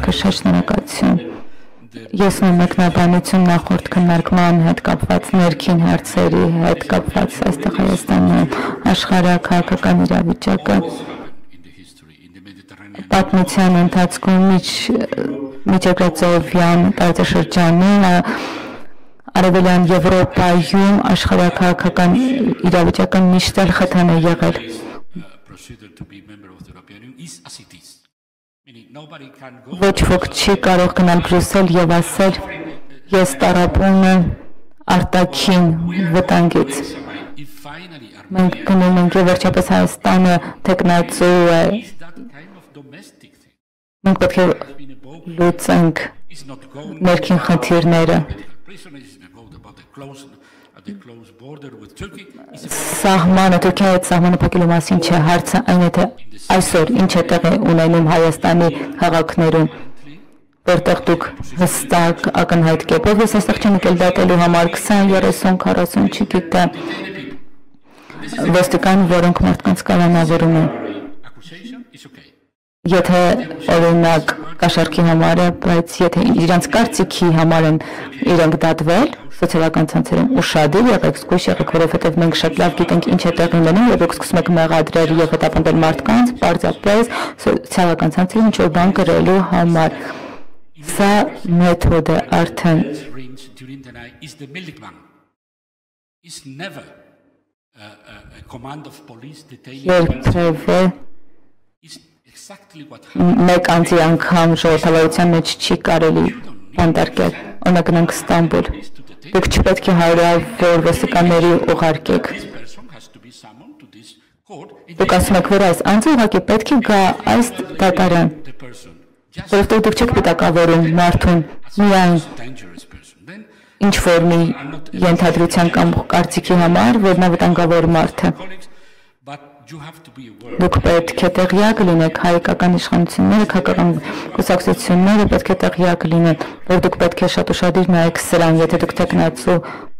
քաշ շնորհակալություն։ Ես նույն մեկնաբանություն նախորդ քննարկման հետ կապված ներքին հարցերի հետ կապված այստեղ Հայաստանում աշխարհաքաղաքական իրավիճակը պատմության ընթացքում միջերկրածովյան տարածաշրջանում Արևելյան Եվրոպայում աշխարհաքաղաքական իրավիճակը միշտ էլ խթան է եղել։ Ոչ ոք չի կարող գնալ Բրյուսել եւ ասել ես տառապում եմ արտաքին վտանգից։ Մենք գնում ենք եւ վերջապես Հայաստանը տեխնացու է։ Մենք պետք է լուծենք ներքին խնդիրները։ Սահմանը Թուրքիայի հետ սահմանը փակելու մասին չէ, հարցը այն է թե այսօր ինչ է տեղի ունենում Հայաստանի քաղաքներում, որտեղ դուք հստակ ակնհայտ կերպով ես այստեղ չեմ եկել դատելու համար 20, 30, 40 չգիտեմ ոստիկան, որոնք մարդկանց կալանավորում են։ Եթե օրինակ կաշառքի համար է, բայց եթե իրանց կարծիքի համար են իրենք դատվել սոցիալական ցանցերում ուշադիր եղեք, զգույշ եղեք, որովհետև մենք շատ լավ գիտենք ինչ է տեղի ունենում, եւ եք սկսում եք մեղադրել եւ հետապնդել մարդկանց, պարզապես սոցիալական ցանցերում ինչ-որ բան գրելու համար։ Սա մեթոդ է արդեն։ Երբևէ մեկ անձի անգամ ժողովրդավարության մեջ չի կարելի բանտարկել, օրինակ գնանք Ստամբուլ, դուք չպետք է հարյուրավոր ոստիկանների ուղարկեք։ Դուք ասում եք, որ այս անձը ուղղակի պետք է գա այս դատարան, որովհետև դուք չեք պիտակավորում մարդուն միայն ինչ-որ մի ենթադրության կամ կարծիքի համար, որ նա վտանգավոր մարդ է։ Դուք պետք է տեղյակ լինեք, հայկական իշխանությունները, քաղաքական կուսակցությունները պետք է տեղյակ լինեն, որ դուք պետք է շատ ուշադիր նայեք սրան, եթե դուք տեխնացու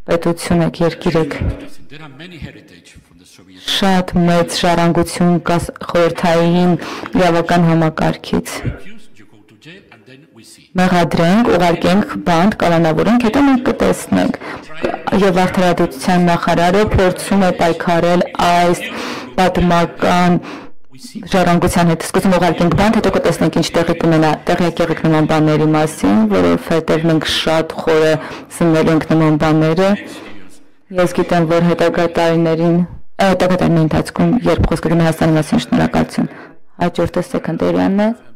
պետություն եք, երկիր եք։ Շատ մեծ ժառանգություն կա խորհրդային իրավական համակարգից։ Մեղադրենք, ուղարկենք բանտ, կալանավորենք, հետո մենք կտեսնենք։ Եվ արդարադատության նախարարը փորձում է պայքարել այս պատմական ժառանգության հետ, սկսում ուղարկենք բանտ, հետո կտեսնենք ինչ տեղի կունենա, տեղյակ եղեք նման բաների մասին, որովհետև մենք շատ խորը սնվել ենք նման բաները։ Ես գիտեմ, որ հետագա տարիների ընթացքում, երբ խոսքը գնա Հայաստանի մասին, շնորհակալություն։ Հաջորդը Սեքանդերյանն է։